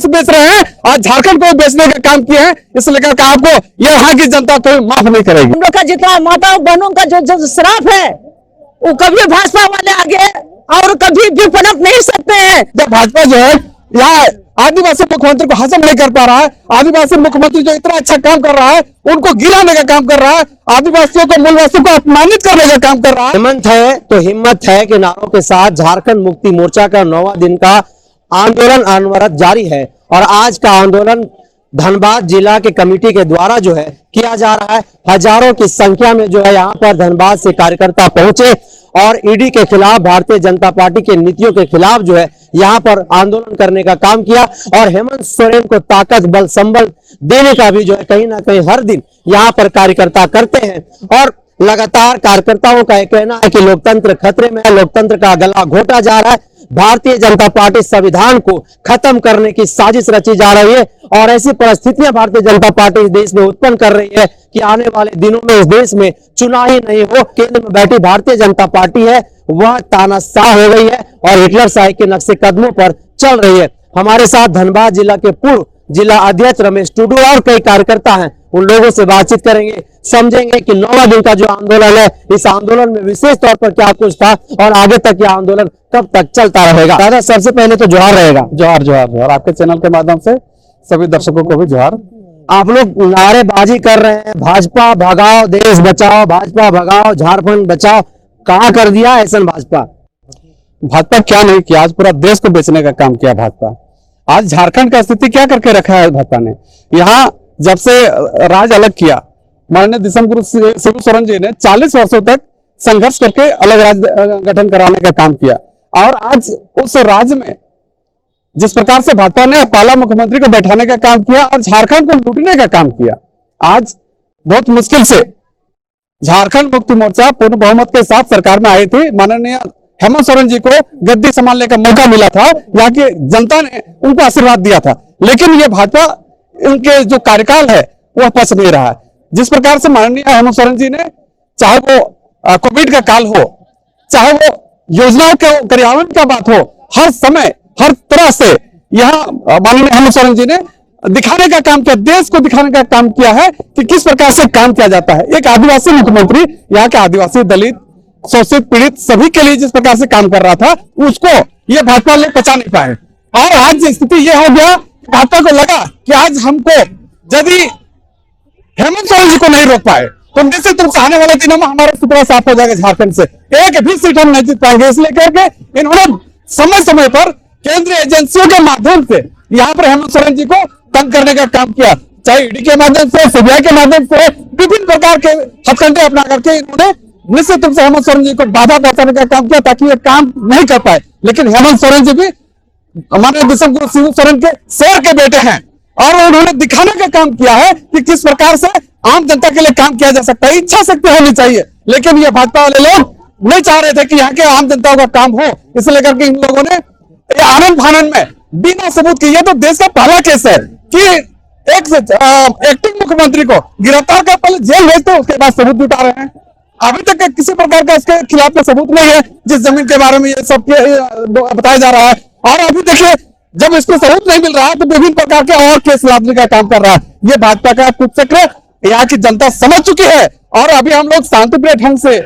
से बेच रहे हैं और झारखंड को बेचने का काम किए हैं, इसलिए लेकर आपको यहाँ की जनता कोई माफ नहीं करेगी। हम लोग का जितना माता बहनों का जो श्राप है वो कभी भाजपा वाले आगे और कभी भी पनप नहीं सकते हैं। जब भाजपा जो है यहाँ आदिवासी मुख्यमंत्री को हजम नहीं कर पा रहा है, आदिवासी मुख्यमंत्री जो इतना अच्छा काम कर रहा है उनको गिराने का काम कर रहा है, आदिवासियों को मूलवासियों को अपमानित करने का काम कर रहा है। हेमंत है तो हिम्मत है के नारों के साथ झारखंड मुक्ति मोर्चा का 9वां दिन का आंदोलन अनवरत जारी है और आज का आंदोलन धनबाद जिला के कमेटी के द्वारा जो है किया जा रहा है। हजारों की संख्या में जो है यहाँ पर धनबाद से कार्यकर्ता पहुंचे और ईडी के खिलाफ, भारतीय जनता पार्टी के नीतियों के खिलाफ जो है यहाँ पर आंदोलन करने का काम किया और हेमंत सोरेन को ताकत बल संबल देने का भी जो है कहीं ना कहीं हर दिन यहाँ पर कार्यकर्ता करते हैं। और लगातार कार्यकर्ताओं का कहना है कि लोकतंत्र खतरे में है, लोकतंत्र का गला घोटा जा रहा है, भारतीय जनता पार्टी संविधान को खत्म करने की साजिश रची जा रही है और ऐसी परिस्थितियां भारतीय जनता पार्टी इस देश में उत्पन्न कर रही है कि आने वाले दिनों में इस देश में चुनाव ही नहीं हो। केंद्र में बैठी भारतीय जनता पार्टी है वह तानाशाह हो गई है और हिटलर शाही के नक्शे कदमों पर चल रही है। हमारे साथ धनबाद जिला के पूर्व जिला अध्यक्ष रमेश टुडू और कई कार्यकर्ता हैं, उन लोगों से बातचीत करेंगे, समझेंगे कि 9वां दिन का जो आंदोलन है इस आंदोलन में विशेष तौर पर क्या कुछ था और आगे तक यह आंदोलन कब तक चलता रहेगा। दादा सबसे पहले तो जोहार रहेगा। जोहार जोहार जोहार, आपके चैनल के माध्यम से सभी दर्शकों को भी जोहार। आप लोग नारेबाजी कर रहे हैं, भाजपा भगाओ, देश बचाओ, भाजपा भगाओ, झारखंड बचाओ, कहाँ कर दिया ऐसा भाजपा? भाजपा क्या नहीं किया, आज पूरा देश को बेचने का काम किया भाजपा। आज झारखंड का स्थिति क्या करके रखा है भाजपा ने। यहाँ जब से राज अलग किया माननीय दिसम गुरु शिबू सोरेन जी ने 40 वर्षों तक संघर्ष करके अलग राज्य गठन कराने का काम किया और आज उस राज्य में जिस प्रकार से भाजपा ने पाला मुख्यमंत्री को बैठाने का काम किया और झारखंड को लूटने का काम किया, आज बहुत मुश्किल से झारखंड मुक्ति मोर्चा पूर्ण बहुमत के साथ सरकार में आई थी। माननीय हेमंत सोरेन जी को गद्दी संभालने का मौका मिला था, यहाँ की जनता ने उनको आशीर्वाद दिया था, लेकिन ये भाजपा उनके जो कार्यकाल है वह पच नहीं रहा है। जिस प्रकार से माननीय हेमंत सोरेन जी ने, चाहे वो कोविड का काल हो, चाहे वो योजनाओं के क्रियान्वयन का बात हो, हर समय हर तरह से यहाँ माननीय हेमंत सोरेन जी ने दिखाने का काम किया, देश को दिखाने का काम किया है कि किस प्रकार से काम किया जाता है। एक आदिवासी मुख्यमंत्री यहाँ के आदिवासी, दलित, शोषित, पीड़ित सभी के लिए जिस प्रकार से काम कर रहा था उसको ये भाजपा लोग पचा नहीं पाए और आज स्थिति ये हो गया, भाजपा को लगा कि आज हमको यदि हेमंत सोरेन जी को नहीं रोक पाए तो निश्चित रूप से आने वाले दिनों में हमारा सुपड़ा साफ हो जाएगा, झारखंड से एक भी सीट हम नहीं जीत पाएंगे। इसलिए करके इन्होंने समय समय पर केंद्रीय एजेंसियों के माध्यम से यहाँ पर हेमंत सोरेन जी को तंग करने का काम किया, चाहे ईडी के माध्यम से, सीबीआई के माध्यम से, विभिन्न प्रकार के हथकंडे अपना करके इन्होंने निश्चित रूप से हेमंत सोरेन जी को बाधा पहुंचाने का काम किया ताकि ये काम नहीं कर पाए। लेकिन हेमंत सोरेन जी भी हमारे दिसम गुरु शिबू सोरेन के शेर के बेटे हैं और उन्होंने दिखाने का काम किया है कि किस प्रकार से आम जनता के लिए काम किया जा सकता है। इच्छा शक्ति होनी चाहिए, लेकिन ये भाजपा वाले लोग नहीं चाह रहे थे कि यहाँ के आम जनता का काम हो, इसलिए करके इन लोगों ने आनंद फानन में बिना सबूत के, ये तो देश का पहला केस है कि एक एक्टिंग मुख्यमंत्री को गिरफ्तार कर पहले जेल भेजते उसके बाद सबूत जुटा रहे हैं। अभी तक किसी प्रकार का इसके खिलाफ का सबूत नहीं है जिस जमीन के बारे में ये सब बताया जा रहा है। और अभी देखिए जब इसको सबूत नहीं मिल रहा है तो विभिन्न प्रकार के और केस लादने का काम कर रहा है। ये भाजपा का कुछ चक्र यहाँ की जनता समझ चुकी है और अभी हम लोग शांतिप्रिय ढंग से,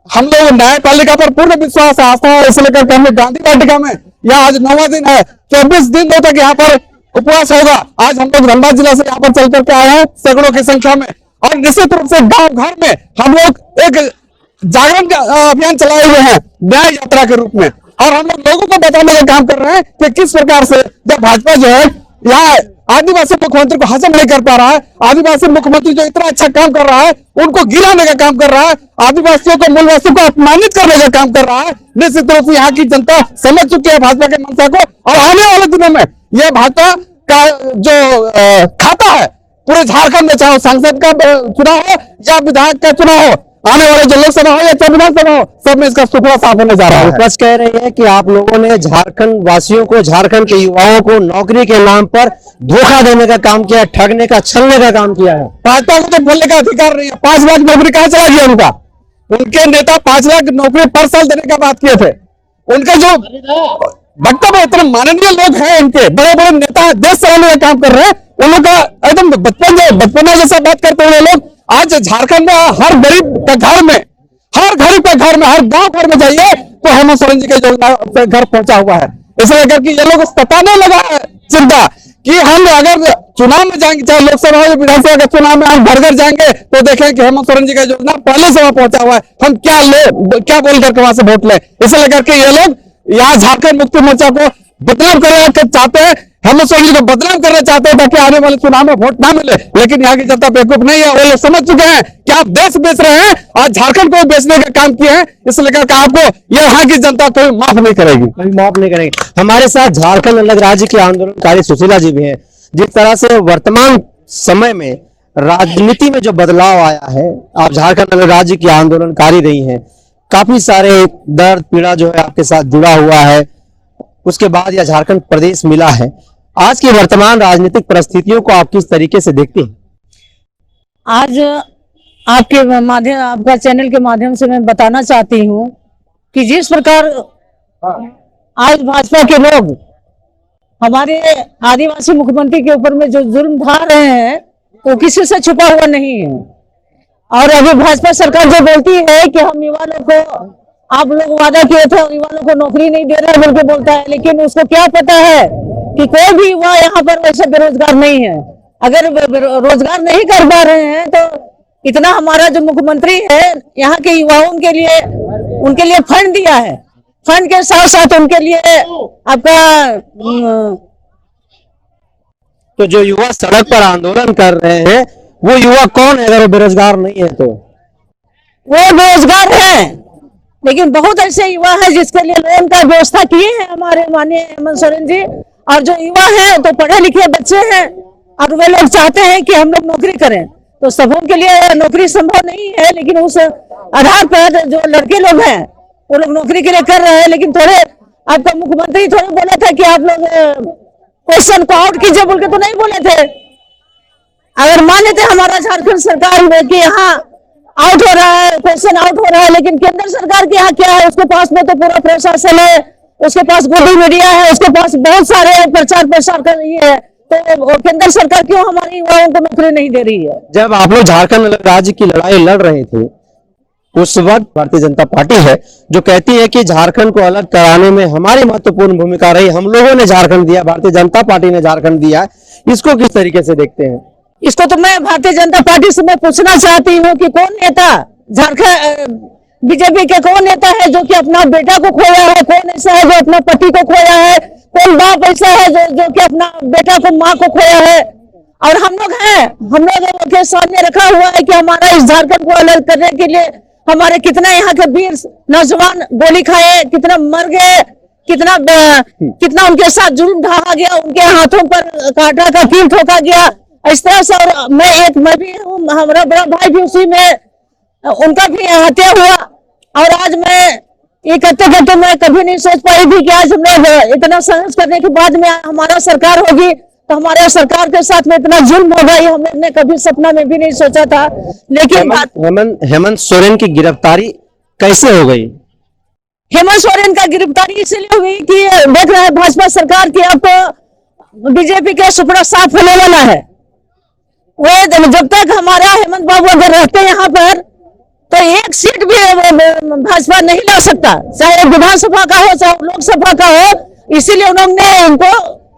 हम लोग न्यायपालिका पर पूर्ण विश्वास आस्था है, इसलिए करके हमने गांधी वाटिका में यहाँ आज 9वां दिन है, 24 दिन तक यहाँ पर उपवास होगा। आज हम लोग धनबाद जिला से यहाँ पर चल करके आए हैं सैकड़ों की संख्या में और निश्चित रूप से गांव घर में हम लोग एक जागरण का अभियान चलाए हुए हैं न्याय यात्रा के रूप में और हम लोगों को बताने का काम कर रहे हैं कि किस प्रकार से जब भाजपा जो है यहाँ आदिवासी मुख्यमंत्री को हजम नहीं कर पा रहा है, आदिवासी मुख्यमंत्री जो इतना अच्छा काम कर रहा है उनको गिराने का काम कर रहा है, आदिवासियों को, मूलवासियों को अपमानित करने का काम कर रहा है, निश्चित रूप से यहाँ की जनता समझ चुकी है भाजपा के मंशा को और आने वाले दिनों में यह भाजपा का जो खाता है पूरे झारखंड में, चाहे सांसद का चुनाव हो या विधायक का चुनाव हो, आने वाले जो लोकसभा हो या विधानसभा हो, सब में इसका सुपड़ा साफ होने जा रहा है। विपक्ष कह रही है कि आप लोगों ने झारखंड वासियों को, झारखंड के युवाओं को नौकरी के नाम पर धोखा देने का काम किया, ठगने का, छलने का काम किया है। भाजपा को तो बोलने का अधिकार नहीं है। 5 लाख नौकरी कहाँ चला गया उनका? उनके नेता 5 लाख नौकरी पर साल देने का बात किए थे। उनका जो भाजपा में इतने माननीय लोग हैं, इनके बड़े बड़े नेता हैं, देश चलाने का काम कर रहे हैं, उन लोग का एकदम बचपना जैसा बात करते हैं लोग। आज झारखंड में हर गरीब के घर में, हर गरीब के घर में, हर गांव घर में जाइए तो हेमंत सोरेन जी के योजना घर पहुंचा हुआ है। इसलिए करके ये लोग सताने लगा है चिंता कि हम अगर चुनाव में जाएंगे, चाहे लोकसभा या विधानसभा के चुनाव में हम घर घर जाएंगे तो देखें कि हेमंत सोरेन जी का योजना पहले से वहां पहुंचा हुआ है, हम क्या बोल करके वहां से वोट लें। इसलिए करके ये लोग यहाँ झारखंड मुक्ति मोर्चा को बदनाम करना चाहते हैं, हेमंत सोरेन जी को बदनाम करना चाहते हैं ताकि आने वाले चुनाव में वोट ना मिले। लेकिन यहाँ की जनता बेवकूफ नहीं है, वो लोग समझ चुके हैं कि आप देश बेच रहे हैं, आज झारखंड को बेचने का काम किए हैं। इसलिए करके आपको यहाँ की जनता कोई माफ नहीं करेगी, कभी माफ नहीं करेंगे। हमारे साथ झारखंड अलग राज्य के आंदोलनकारी सुशीला जी भी हैं। जिस तरह से वर्तमान समय में राजनीति में जो बदलाव आया है, आप झारखंड अलग राज्य की आंदोलनकारी रही हैं, काफी सारे दर्द पीड़ा जो है आपके साथ जुड़ा हुआ है, उसके बाद यह झारखंड प्रदेश मिला है। आज की वर्तमान राजनीतिक परिस्थितियों को आप किस तरीके से देखते हैं? आज आपके माध्यम, आपका चैनल के माध्यम से मैं बताना चाहती हूँ कि जिस प्रकार आज भाजपा के लोग हमारे आदिवासी मुख्यमंत्री के ऊपर में जो जुल्म ढा रहे हैं वो किसी से छुपा हुआ नहीं है। और अभी भाजपा सरकार जो बोलती है कि हम युवा लोग को, आप लोग वादा किए थे युवा लोग को नौकरी नहीं दे रहे बोल के बोलता है, लेकिन उसको क्या पता है कि कोई भी युवा यहाँ पर वैसे बेरोजगार नहीं है। अगर रोजगार नहीं कर पा रहे हैं तो इतना हमारा जो मुख्यमंत्री है यहाँ के युवाओं के लिए, उनके लिए फंड दिया है, फंड के साथ साथ उनके लिए आपका तो जो युवा सड़क पर आंदोलन कर रहे हैं वो युवा कौन है? अगर वो बेरोजगार नहीं है तो वो बेरोजगार है, लेकिन बहुत ऐसे युवा है जिसके लिए लोन का व्यवस्था किए हैं हमारे माननीय हेमंत सोरेन जी। और जो युवा है तो पढ़े लिखे बच्चे हैं और वे लोग चाहते हैं कि हम लोग नौकरी करें, तो सबों के लिए नौकरी संभव नहीं है। लेकिन उस आधार पर जो लड़के लोग हैं वो लोग नौकरी के लिए कर रहे हैं। लेकिन थोड़े आपका मुख्यमंत्री थोड़े बोला था कि आप लोग क्वेश्चन को आउट कीजिए बोल के, तो नहीं बोले थे। अगर मान लेते हमारा झारखंड सरकार में कि यहाँ आउट हो रहा है, क्वेश्चन आउट हो रहा है, लेकिन केंद्र सरकार के यहाँ क्या है? उसके पास में तो पूरा प्रशासन है, उसके पास गोदी मीडिया है, उसके पास बहुत सारे प्रचार प्रसार कर रही है, तो केंद्र सरकार क्यों हमारे युवाओं को नौकरी नहीं दे रही है? जब आप लोग झारखंड अलग राज्य की लड़ाई लड़ रहे थे उस वक्त भारतीय जनता पार्टी है जो कहती है कि झारखंड को अलग कराने में हमारी महत्वपूर्ण भूमिका रही, हम लोगों ने झारखंड दिया, भारतीय जनता पार्टी ने झारखंड दिया है, इसको किस तरीके से देखते हैं? इसको तो मैं भारतीय जनता पार्टी से मैं पूछना चाहती हूँ कि कौन नेता झारखंड बीजेपी के कौन नेता है जो कि अपना बेटा को खोया है? कौन ऐसा है जो अपना पति को खोया है? कौन बाप ऐसा है जो कि अपना बेटा को, माँ को खोया है? और हम लोग हैं, हम लोग के सामने रखा हुआ है कि हमारा इस झारखंड को अलग करने के लिए हमारे कितना यहाँ के वीर नौजवान गोली खाए, कितना मर गए, कितना उनके साथ जुल्म ढाहा गया, उनके हाथों पर कांटा का कील ठोका गया। इस तरह से और मैं भी हूँ, हमारा बड़ा भाई भी उसी में, उनका भी हत्या हुआ। और आज मैं ये करते करते मैं कभी नहीं सोच पाई थी कि आज हम लोग इतना संघर्ष करने के बाद में हमारा सरकार होगी, तो हमारे सरकार के साथ में इतना जुल्म होगा ये हम लोग ने कभी सपना में भी नहीं सोचा था। लेकिन हेमंत सोरेन की गिरफ्तारी कैसे हो गई? हेमंत सोरेन का गिरफ्तारी इसलिए हुई कि देख रहे हैं भाजपा सरकार की अब तो बीजेपी का सुपड़ा साफ होने वाला है। वो जब तक हमारा हेमंत बाबू अगर रहते हैं यहाँ पर तो एक सीट भी भाजपा नहीं ला सकता, चाहे विधानसभा का हो चाहे लोकसभा का हो। इसीलिए उन्होंने इनको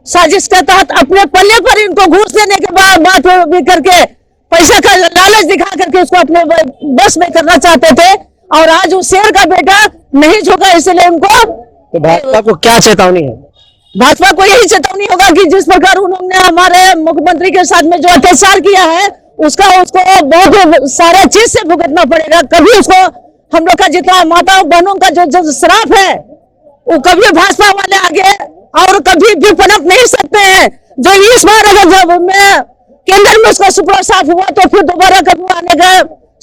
साजिश के तहत अपने पल्ले पर इनको घूस देने के बाद बात भी करके पैसा का लालच दिखा करके उसको अपने बस में करना चाहते थे। और आज उस शेर का बेटा नहीं झुका, इसलिए उनको तो भाजपा को क्या चेतावनी है? भाजपा को यही चेतावनी होगा कि जिस प्रकार उन्होंने हमारे मुख्यमंत्री के साथ में जो अत्याचार किया है उसको बहुत सारे चीज से भुगतना पड़ेगा। कभी उसको हम लोग का जितना माता बहनों का जो श्राप है वो कभी भाजपा वाले आगे और कभी भी पनप नहीं सकते हैं। जो इस बार अगर जब मैं केंद्र में उसका सुपड़ा साफ हुआ तो फिर दोबारा कभी आने का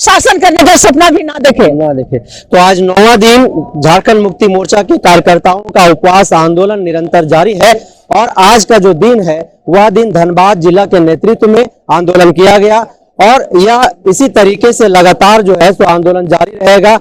शासन करने का सपना भी ना देखे। तो आज 9वां दिन झारखंड मुक्ति मोर्चा के कार्यकर्ताओं का उपवास आंदोलन निरंतर जारी है और आज का जो दिन है वह दिन धनबाद जिला के नेतृत्व में आंदोलन किया गया और यह इसी तरीके से लगातार जो है सो आंदोलन जारी रहेगा।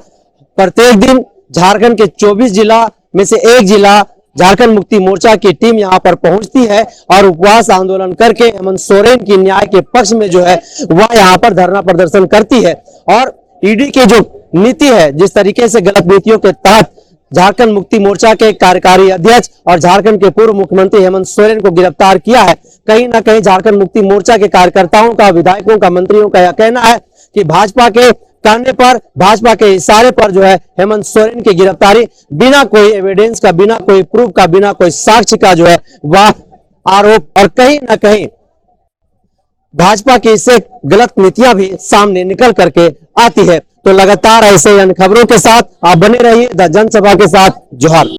प्रत्येक दिन झारखंड के 24 जिला में से एक जिला झारखंड मुक्ति मोर्चा की टीम यहां पर पहुंचती है और उपवास आंदोलन करके हेमंत सोरेन की न्याय के पक्ष में जो है वह यहां पर धरना प्रदर्शन करती है। और ईडी की जो नीति है, जिस तरीके से गलत नीतियों के तहत झारखंड मुक्ति मोर्चा के कार्यकारी अध्यक्ष और झारखंड के पूर्व मुख्यमंत्री हेमंत सोरेन को गिरफ्तार किया है, कहीं ना कहीं झारखंड मुक्ति मोर्चा के कार्यकर्ताओं का, विधायकों का, मंत्रियों का यह कहना है कि भाजपा के कहने पर, भाजपा के इशारे पर जो है हेमंत सोरेन की गिरफ्तारी बिना कोई एविडेंस का, बिना कोई प्रूफ का, बिना कोई साक्ष्य का जो है वह आरोप, और कहीं ना कहीं भाजपा की इससे गलत नीतियां भी सामने निकल करके आती है। तो लगातार ऐसे अन्य खबरों के साथ आप बने रहिए द जनसभा के साथ। जोहार।